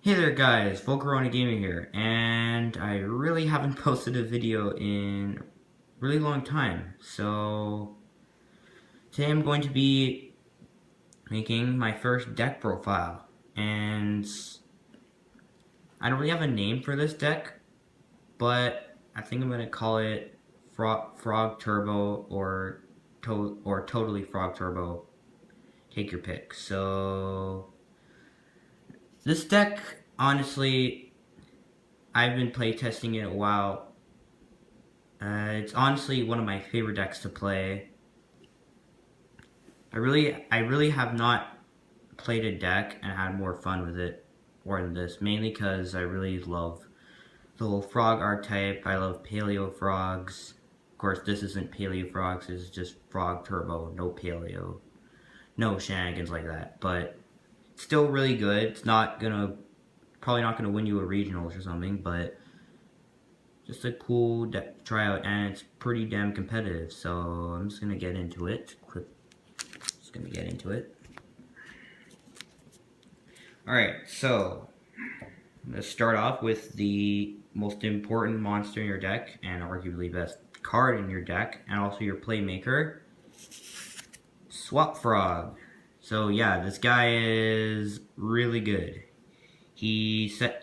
Hey there guys, Volcarona Gaming here, and I really haven't posted a video in a really long time, so today I'm going to be making my first deck profile, and I don't really have a name for this deck, but I think I'm going to call it Frog Turbo or Totally Frog Turbo, take your pick. So this deck, honestly, I've been playtesting it a while. It's honestly one of my favorite decks to play. I really have not played a deck and had more fun with it more than this. Mainly because I really love the whole frog archetype. I love paleo frogs. Of course, this isn't paleo frogs. This is just frog turbo, no paleo, no shenanigans like that. But it's still really good. It's probably not gonna win you a regionals or something, but just a cool deck to try out, and it's pretty damn competitive. So I'm just gonna get into it. Alright, so let's start off with the most important monster in your deck, and arguably best card in your deck, and also your playmaker, Swap Frog. So yeah, this guy is really good. He has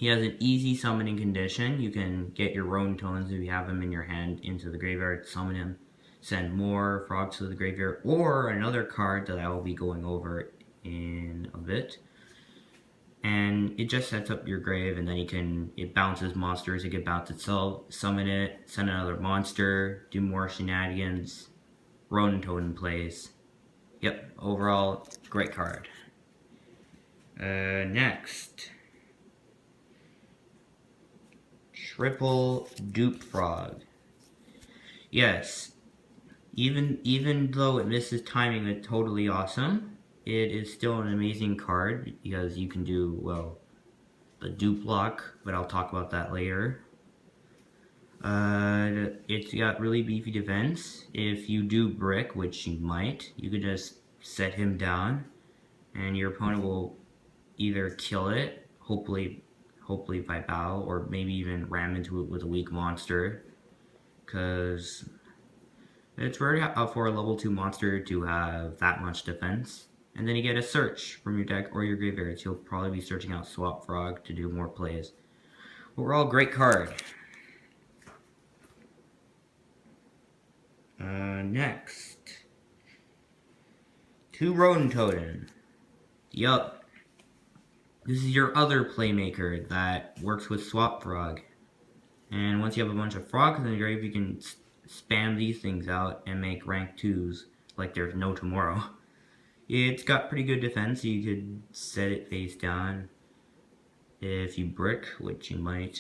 an easy summoning condition. You can get your Roan Tones if you have them in your hand into the graveyard, summon him, send more frogs to the graveyard, or another card that I will be going over in a bit. And it just sets up your grave, and then it bounces monsters, it can bounce itself, summon it, send another monster, do more shenanigans, Roan Totem plays. Yep, overall, great card. Next. Triple Dupe Frog. Yes, even though it misses timing with Totally Awesome, it is still an amazing card because you can do, well, the dupe block, but I'll talk about that later. It's got really beefy defense. If you do brick, which you might, you could just set him down, and your opponent will either kill it, hopefully by bow, or maybe even ram into it with a weak monster, because it's rare for a level 2 monster to have that much defense. And then you get a search from your deck or your graveyard, so you'll probably be searching out Swap Frog to do more plays. Overall, great card. Next. 2 Rodent Totem. Yup. This is your other playmaker that works with Swap Frog. And once you have a bunch of frogs in the grave, you can spam these things out and make rank 2s like there's no tomorrow. It's got pretty good defense. You could set it face down if you brick, which you might.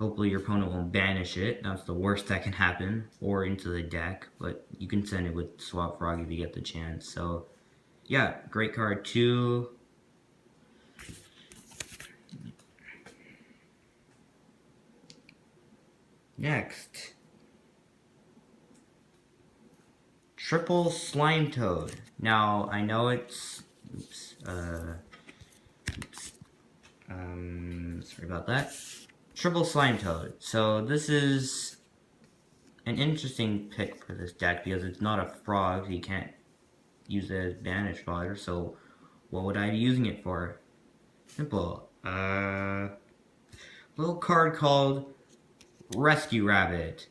Hopefully your opponent won't banish it. That's the worst that can happen. Or into the deck, but you can send it with Swap Frog if you get the chance. So yeah, great card too. Next. Triple Slime Toad. Now, I know it's... sorry about that. Triple Slime Toad. So this is an interesting pick for this deck because it's not a frog, so you can't use it as banish fodder, so what would I be using it for? Simple. Little card called Rescue Rabbit.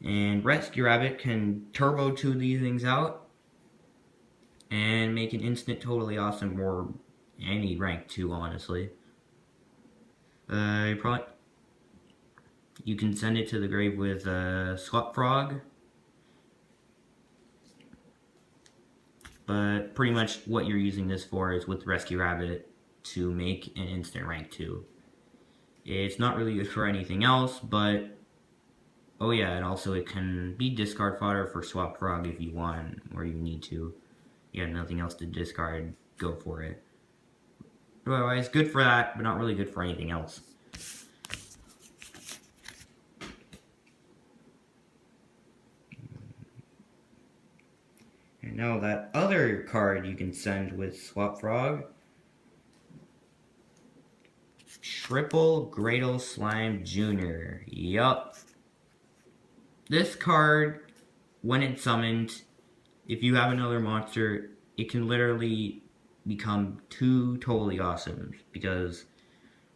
And Rescue Rabbit can turbo 2 these things out and make an instant Totally Awesome, or any rank 2, honestly. You can send it to the grave with Swap Frog, but pretty much what you're using this for is with Rescue Rabbit to make an instant rank 2. It's not really good for anything else, but oh yeah, and also it can be discard fodder for Swap Frog if you want, or you need to. You have nothing else to discard, go for it. Otherwise, good for that, but not really good for anything else. And Now that other card you can send with Swap Frog, Triple Gradle Slime Jr. Yup. This card, when it's summoned, if you have another monster, it can literally become two totally awesome, because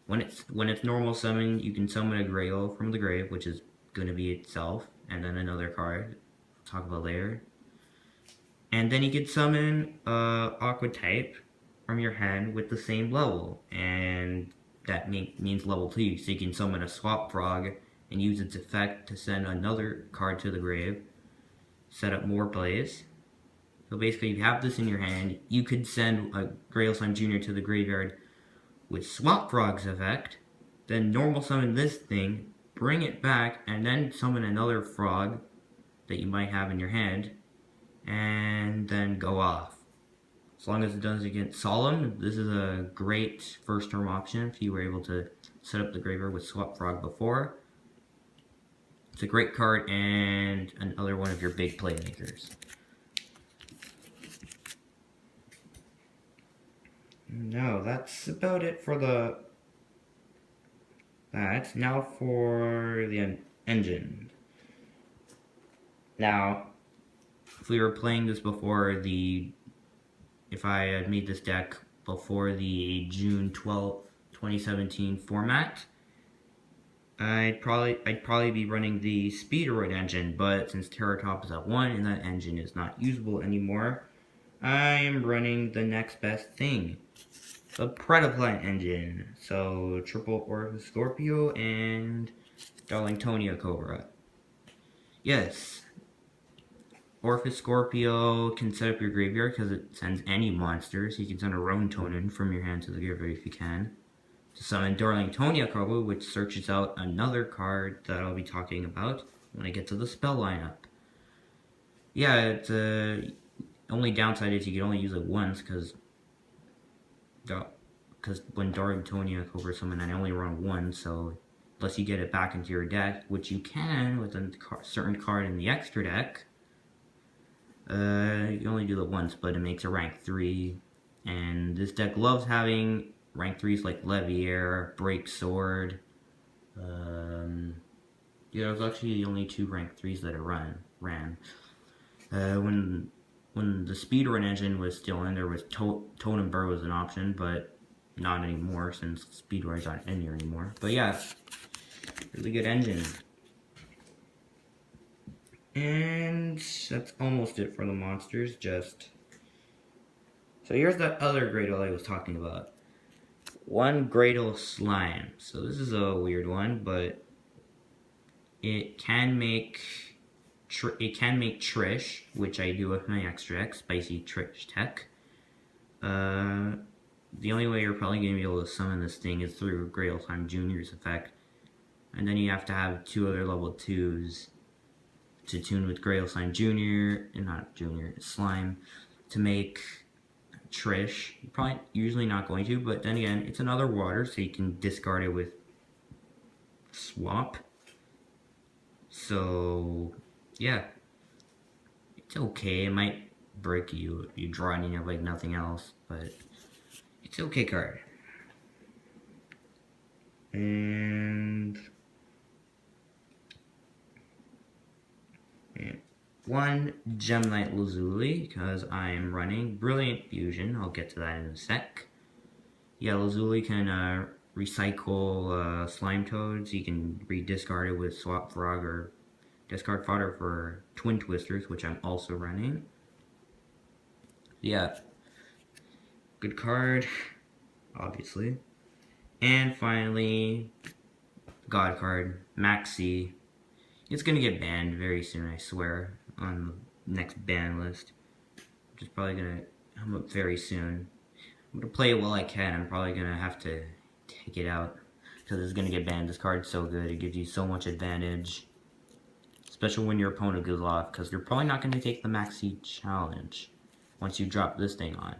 when it's normal summon, you can summon a Gradle from the grave, which is going to be itself, and then another card we'll talk about later. And then you can summon Aqua type from your hand with the same level, and that means level 2, so you can summon a Swap Frog and use its effect to send another card to the grave, set up more plays. So basically, if you have this in your hand, you could send a Gradle Slime Jr. to the graveyard with Swap Frog's effect, then normal summon this thing, bring it back, and then summon another frog that you might have in your hand, and then go off. As long as it doesn't get solemn, this is a great first turn option if you were able to set up the graveyard with Swap Frog before. It's a great card and another one of your big playmakers. No, that's about it for that. Now for the engine. Now, if we were playing this before if I had made this deck before the June 12th, 2017 format, I'd probably be running the Speedroid engine, but since Terratop is at 1 and that engine is not usable anymore, I am running the next best thing, the Predaplant engine. So triple Orifice Scorpio and Darlingtonia Cobra. Yes, Orifice Scorpio can set up your graveyard because it sends any monsters. So you can send a Rotonin from your hand to the graveyard if you can. To summon Darlingtonia Cobra, which searches out another card that I'll be talking about when I get to the spell lineup. Yeah, it's only downside is you can only use it once because when Darlingtonia Cobra summon, I only run one, so unless you get it back into your deck, which you can with a certain card in the extra deck, you can only do it once, but it makes a rank 3, and this deck loves having rank 3s like Leviair, Break Sword. Yeah, there's actually the only 2 rank 3s that it ran. When the speedrun engine was still in, there was Totem Burrow was an option, but not anymore since speedruns aren't in here anymore. But yeah, really good engine. And that's almost it for the monsters. So here's that other Gradle I was talking about. One Gradle Slime. So this is a weird one, but it can make Trish, which I do with my extra deck, Spicy Trish Tech. The only way you're probably going to be able to summon this thing is through Gradle Slime Jr.'s effect. And then you have to have 2 other level 2s to tune with Gradle Slime Jr., not Junior, Slime, to make Trish. You're probably usually not going to, but then again, it's another water, so you can discard it with Swap. So, yeah. It's okay. It might break you if you draw it and you have like nothing else, but it's an okay card. And one Gem Knight Lazuli, because I am running Brilliant Fusion. I'll get to that in a sec. Yeah, Lazuli can recycle Slime Toads. You can re-discard it with Swap Frog or discard fodder for Twin Twisters, which I'm also running. Yeah, good card, obviously. And finally, God card, Maxi. It's gonna get banned very soon, I swear, on the next ban list. Which is probably gonna come up very soon. I'm gonna play it while I can. I'm probably gonna have to take it out because it's gonna get banned. This card's so good. It gives you so much advantage, especially when your opponent goes off, because they're probably not gonna take the Maxi challenge once you drop this thing on.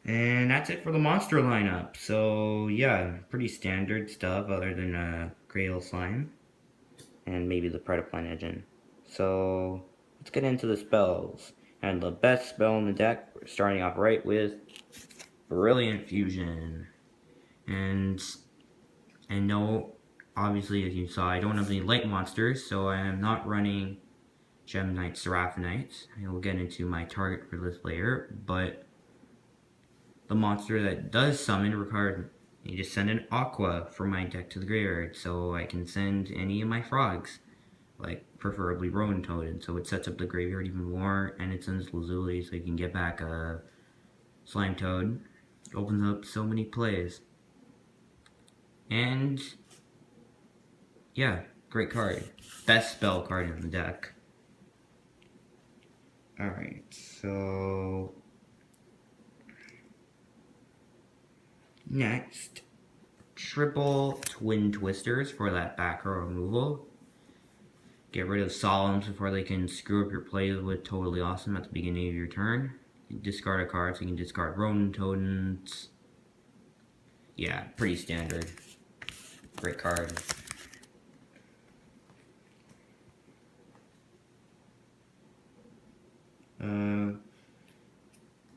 And that's it for the monster lineup. So yeah, pretty standard stuff other than Gradle Slime and maybe the Predaplant engine. So let's get into the spells. And the best spell in the deck, we're starting off right with Brilliant Fusion. And no, obviously as you saw, I don't have any light monsters, so I am not running Gem Knight, Seraphonite. I will get into my target for this layer, but the monster that does summon requires me to send an Aqua from my deck to the graveyard, so I can send any of my frogs, like preferably Rowan Toad, and so it sets up the graveyard even more, and it sends Lazuli so you can get back a Slime Toad. It opens up so many plays. And yeah, great card. Best spell card in the deck. Alright, so next, triple Twin Twisters for that back row removal. Get rid of Solemns before they can screw up your plays with Toadally Awesome at the beginning of your turn. You discard a card, so you can discard Ronin Totems. Yeah, pretty standard. Great card.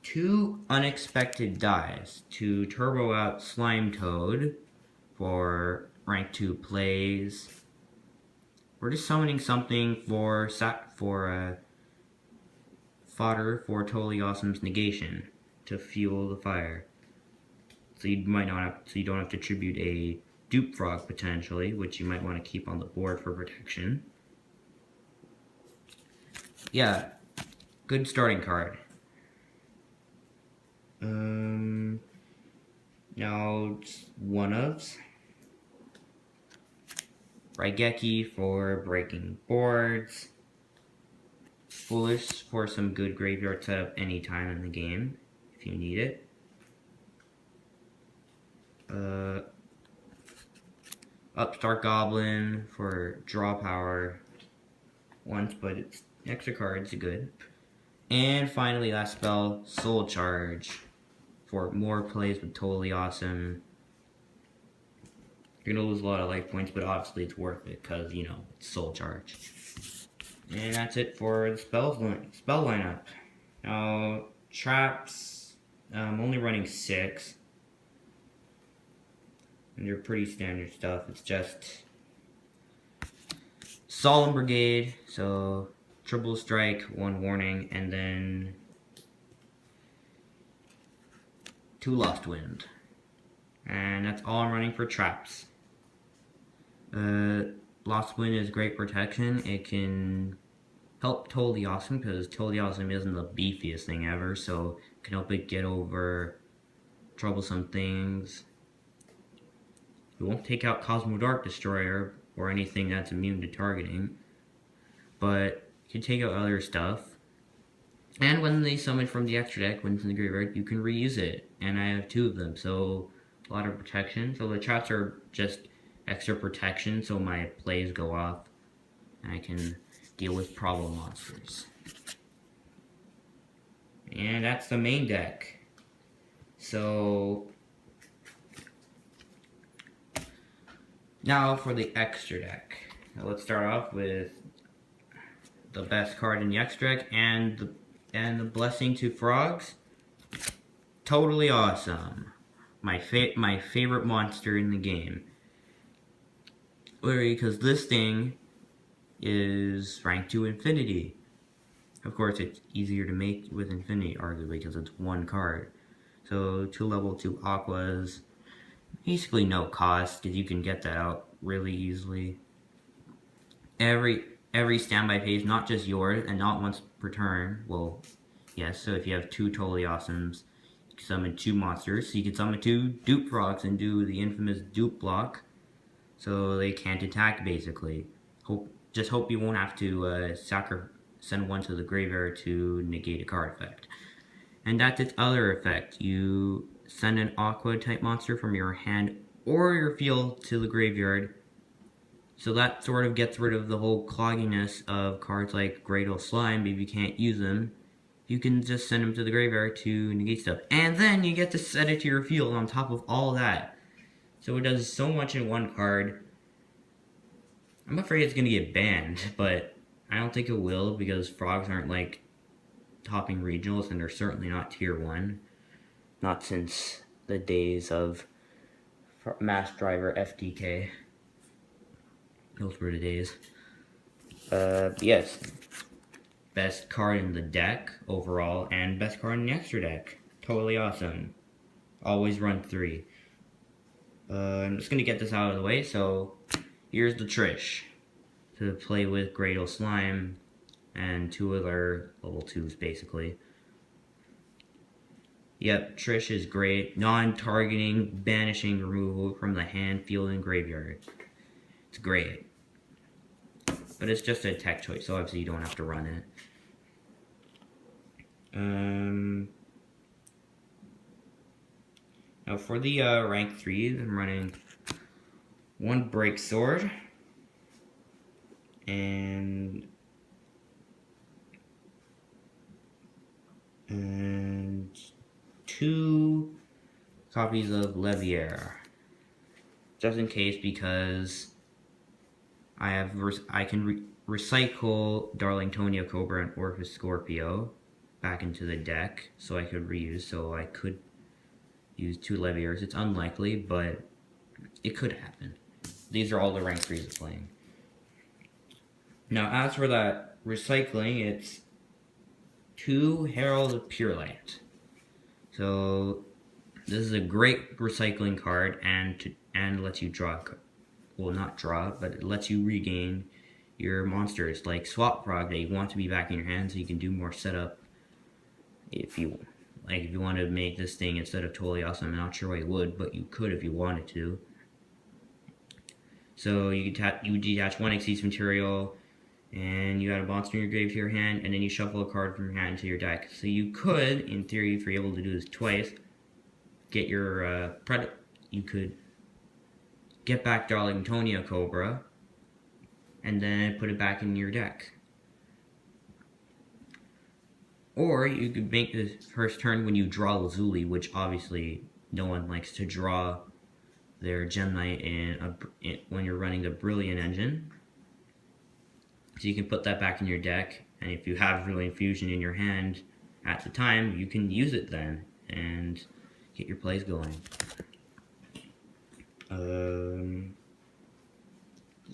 Two Unexpected Dies to turbo out Slime Toad for rank 2 plays. We're just summoning something for fodder for Totally Awesome's negation to fuel the fire. So you might not have, so you don't have to tribute a dupe frog potentially, which you might want to keep on the board for protection. Yeah, good starting card. Now one-ofs. Raigeki for breaking boards. Foolish for some good graveyard setup anytime in the game, if you need it. Upstart Goblin for draw power once, but it's extra cards are good. And finally, last spell, Soul Charge for more plays with Totally Awesome. You're gonna lose a lot of life points, but obviously it's worth it because, you know, it's Soul Charge. And that's it for the spell lineup. Now, traps, I'm only running 6. And they're pretty standard stuff. It's just Solemn Brigade, so triple strike, 1 warning, and then 2 Lost Wind. And that's all I'm running for traps. Lost Wind is great protection. It can help Totally Awesome, because Totally Awesome isn't the beefiest thing ever, so it can help it get over troublesome things. It won't take out Cosmo Dark Destroyer or anything that's immune to targeting, but it can take out other stuff. And when they summon from the extra deck, when it's in the graveyard, you can reuse it. And I have 2 of them, so a lot of protection. So the traps are just extra protection, so my plays go off, and I can deal with problem monsters. And that's the main deck. So now for the extra deck. Now let's start off with the best card in the extra deck and the blessing to frogs. Totally Awesome. My favorite monster in the game. Literally, because this thing is rank 2 Infinity. Of course, it's easier to make with Infinity, arguably, because it's 1 card. So 2 level 2 Aquas, basically no cost, because you can get that out really easily. Every standby phase, not just yours, and not once per turn. Well, yes, so if you have 2 Totally Awesomes, you can summon 2 monsters. So you can summon 2 dupe frogs and do the infamous dupe block, so they can't attack, basically. Just hope you won't have to send 1 to the graveyard to negate a card effect. And that's its other effect. You send an Aqua type monster from your hand or your field to the graveyard. So that sort of gets rid of the whole clogginess of cards like Gradle Slime. If you can't use them, you can just send them to the graveyard to negate stuff. And then you get to set it to your field on top of all that. So it does so much in 1 card. I'm afraid it's going to get banned, but I don't think it will, because frogs aren't like topping regionals, and they're certainly not tier 1. Not since the days of Mass Driver FDK. Those were the days. Yes. Best card in the deck overall, and best card in the extra deck. Totally awesome. Always run 3. I'm just gonna get this out of the way, so here's the Trish. To play with Gradle Slime and 2 other level 2s, basically. Yep, Trish is great. Non-targeting, banishing removal from the hand, field, and graveyard. It's great. But it's just a tech choice, so obviously you don't have to run it. Now for the rank 3, I'm running 1 Break Sword and 2 copies of Levier, just in case, because I can recycle Darlingtonia Cobra and Orphis Scorpio back into the deck, so I could reuse. So I could use 2 Leviers. It's unlikely, but it could happen. These are all the rank 3s of playing. Now, as for that recycling, it's 2 Herald of Pure Light. So this is a great recycling card, and lets you draw. Well, not draw, but it lets you regain your monsters, like Swap Frog, that you want to be back in your hand, so you can do more setup. If you want to make this thing instead of Totally Awesome, I'm not sure why you would, but you could if you wanted to. So you detach 1 Xyz material, and you add a monster in your grave to your hand, and then you shuffle a card from your hand to your deck. So you could, in theory, if you're able to do this twice, get your you could get back Darlingtonia Cobra, and then put it back in your deck. Or you could make the first turn when you draw Lazuli, which obviously no one likes to draw their Gem Knight when you're running the Brilliant engine. So you can put that back in your deck, and if you have Brilliant Fusion in your hand at the time, you can use it then and get your plays going. A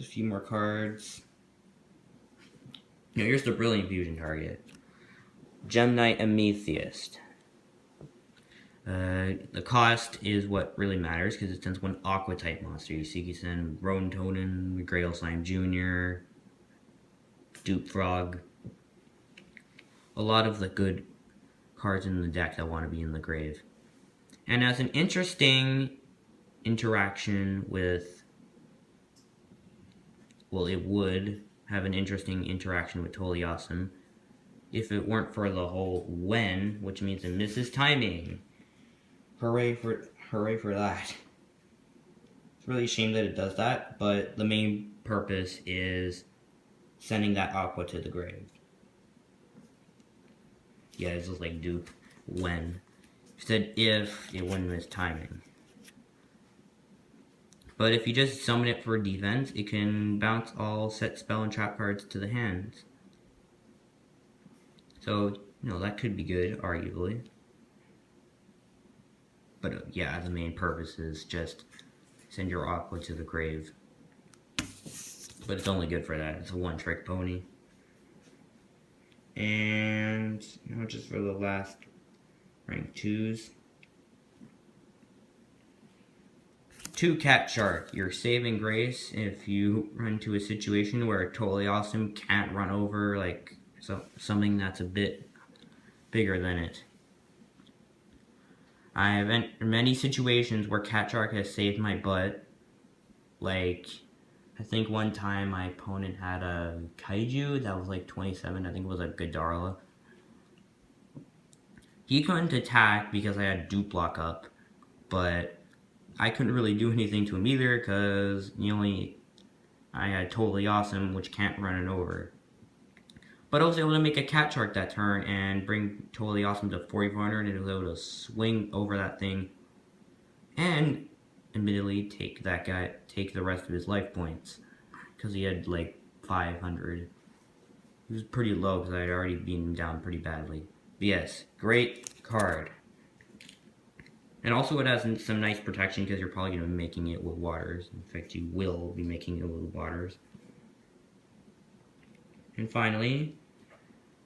few more cards. Now here's the Brilliant Fusion target. Gem Knight Amethyst. The cost is what really matters, because it sends 1 Aqua type monster. You see, you send Roan Totem, Gradle Slime Jr., Dupe Frog. A lot of the good cards in the deck that want to be in the grave. And as an interesting interaction with, well, it would have an interesting interaction with Totally Awesome if it weren't for the whole when, which means it misses timing. Hooray for that. It's really a shame that it does that, but the main purpose is sending that Aqua to the grave. Yeah, it's just like dupe when. Instead, if, it wouldn't miss timing. But if you just summon it for defense, it can bounce all set spell and trap cards to the hand. So, that could be good, arguably. But yeah, the main purpose is just send your Aqua to the grave. But it's only good for that. It's a 1-trick pony. And just for the last rank 2s. 2 Cat Shark, your saving grace if you run into a situation where Totally Awesome can't run over like something that's a bit bigger than it. I have many situations where Cat Shark has saved my butt. Like, I think one time my opponent had a Kaiju that was like 27, I think it was a Godarla. He couldn't attack because I had dupe block up, but I couldn't really do anything to him either because I had Totally Awesome, which can't run it over. But I was able to make a Cat Shark that turn and bring Totally Awesome to 4,400, and it was able to swing over that thing and admittedly take the rest of his life points because he had like 500. It was pretty low because I had already beaten him down pretty badly. But yes, great card. And also it has some nice protection because you're probably going to be making it with waters. In fact, you will be making it with waters. And finally,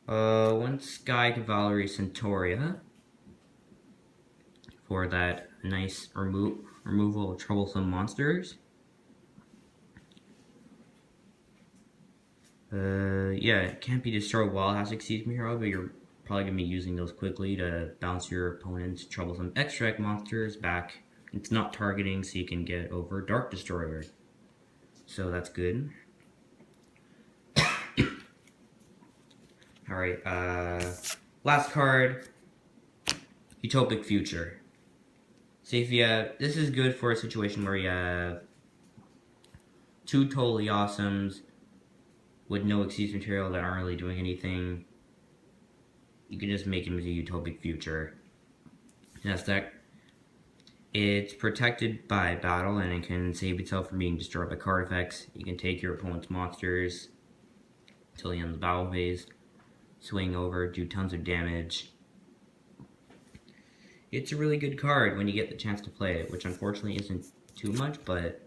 one Sky Cavalry Centauria for that nice removal of troublesome monsters. Yeah, it can't be destroyed while it has Exceeds Hero, but you're probably going to be using those quickly to bounce your opponent's troublesome extract monsters back. It's not targeting, so you can get over Dark Destroyer. So that's good. Alright, last card, Utopic Future. See if you have, this is good for a situation where you have two Totally Awesomes with no Exceeds material that aren't really doing anything. You can just make him as a Utopic Future. And that's that. It's protected by battle and it can save itself from being destroyed by card effects. You can take your opponent's monsters until the end of the battle phase, swing over, do tons of damage. It's a really good card when you get the chance to play it, which unfortunately isn't too much, but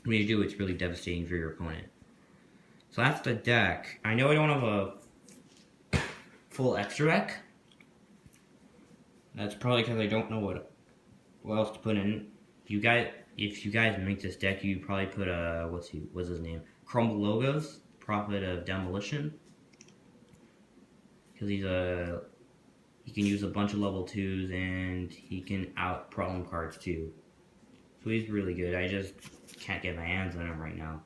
when you do, it's really devastating for your opponent. So that's the deck. I know I don't have a full extra deck. That's probably because I don't know what else to put in. If you guys make this deck, you probably put what's his name? Crumble Logos, Prophet of Demolition, because he can use a bunch of level 2s and he can out problem cards too. So he's really good. I just can't get my hands on him right now.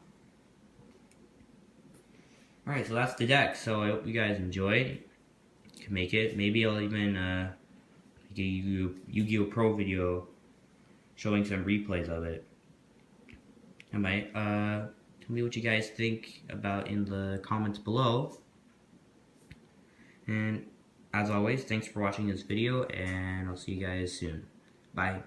Alright, so that's the deck. So I hope you guys enjoyed. You can make it. Maybe I'll even make a Yu-Gi-Oh! Pro video showing some replays of it. I might. Tell me what you guys think about in the comments below. And as always, thanks for watching this video, and I'll see you guys soon. Bye.